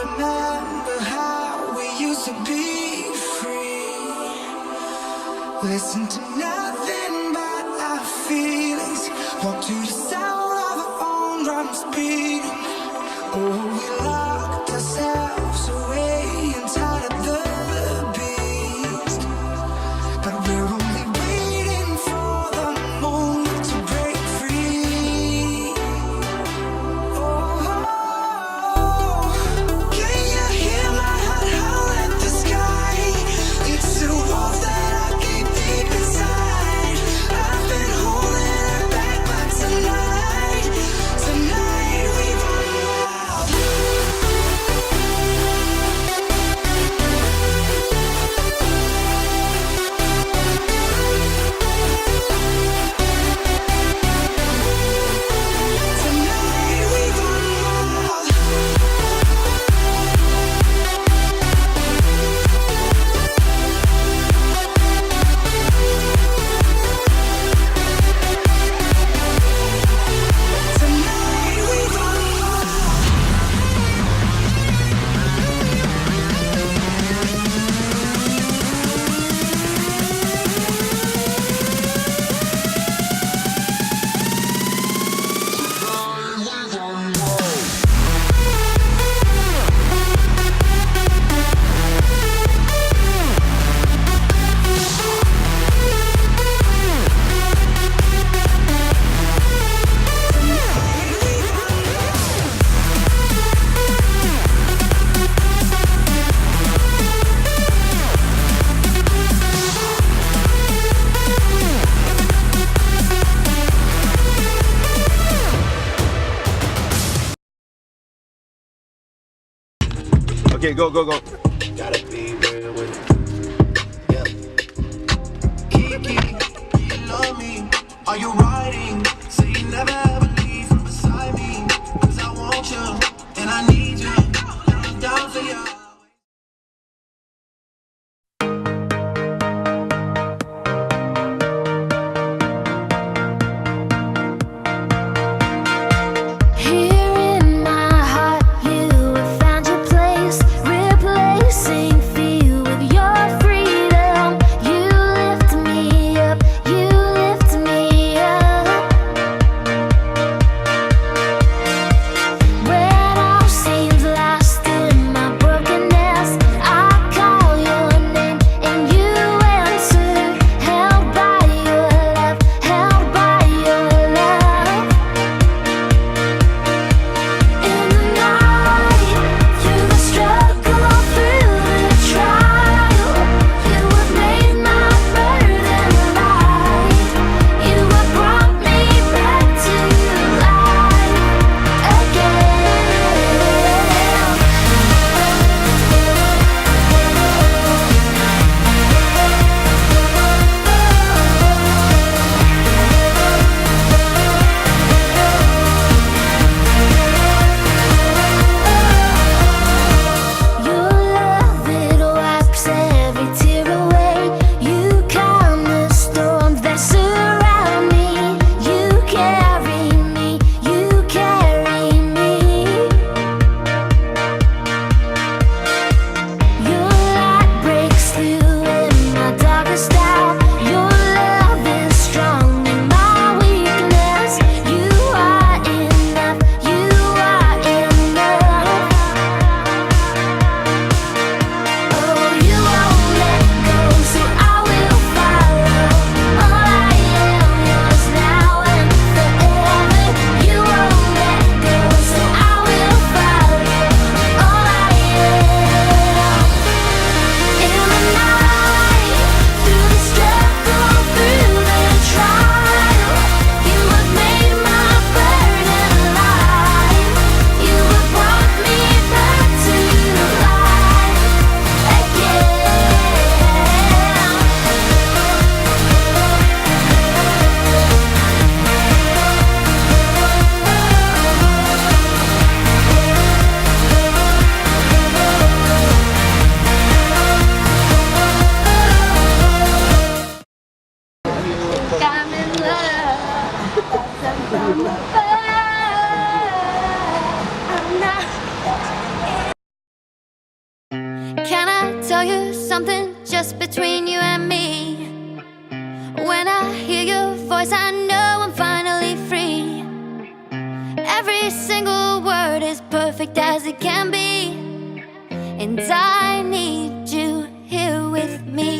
remember how we used to be free. Listen to nothing but our feelings. Walk to the sound of our own drums beating. Oh, we locked ourselves away inside of the beast. But we're only waiting for the moment to break free. Oh, can you hear my heart howl at the sky? It's the wolf that I keep deep inside. I've been holding her back, but tonight we run wild. Tonight we run wild. Tonight we run wild. Okay, go, go, go. Gotta be real with it. Yeah. Kiki, do you love me? Are you riding? Say you never ever leave from beside me. 'Cause I want you and I need you. And I'm down for you. Here in my heart, you have found your place, replacing fear with your freedom. You lift me up, you lift me up. When all seems lost in my broken tell you something just between you and me? When I hear your voice, I know I'm finally free. Every single word is perfect as it can be, and I need you here with me.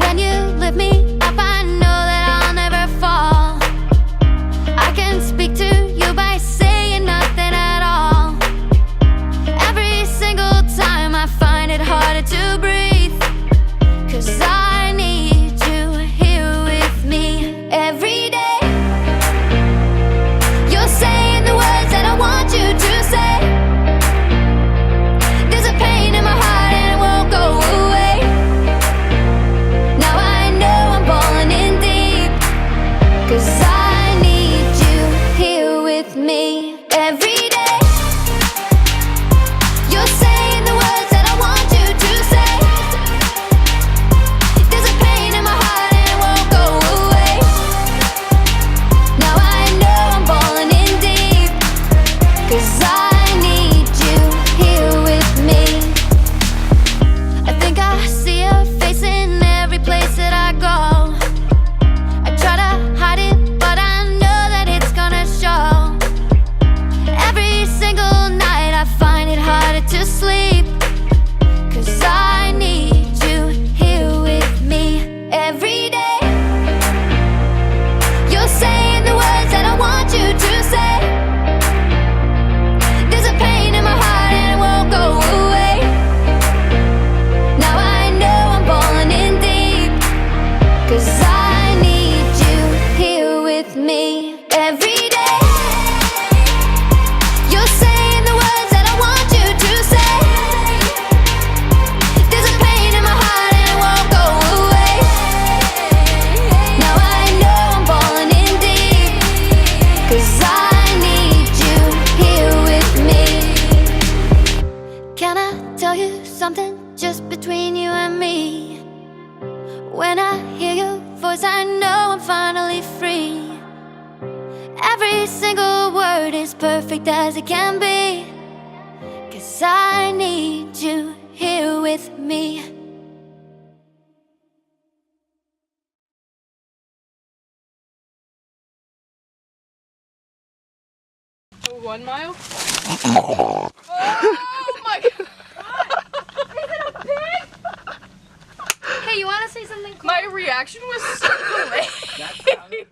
When you lift me up, I know that I'll never fall. I can speak to you by saying nothing at all. Every single time I find it harder to breathe, 'cause I need you here with me every day. You're saying the words that I want you to say. There's a pain in my heart and it won't go away. Now I know I'm falling in deep, 'cause I need you here with me every day. You're saying the words that I want you to say. There's a pain in my heart and it won't go away. Now I know I'm falling in deep, 'cause I need you here with me. I think I see your face in every place that I go. I try to hide it, but I know that it's gonna show. Every single night I find it harder to sleep, 'cause I need you here with me every day. You're saying the words that I want you to say. There's a pain in my heart and it won't go away. Now I know I'm falling in deep, 'cause I need you here with me every day. You're saying the words that I want you to say. There's a pain in my heart and it won't go away. Now I know I'm falling in deep, 'cause I need you here with me. Can I tell you something just between you and me? When I hear your voice, I know I'm finally free. Every single word is perfect as it can be, 'cause I need you here with me. Oh, 1 mile? Oh my god! Is it a pig? Hey, you want to say something cool? My reaction was so delayed.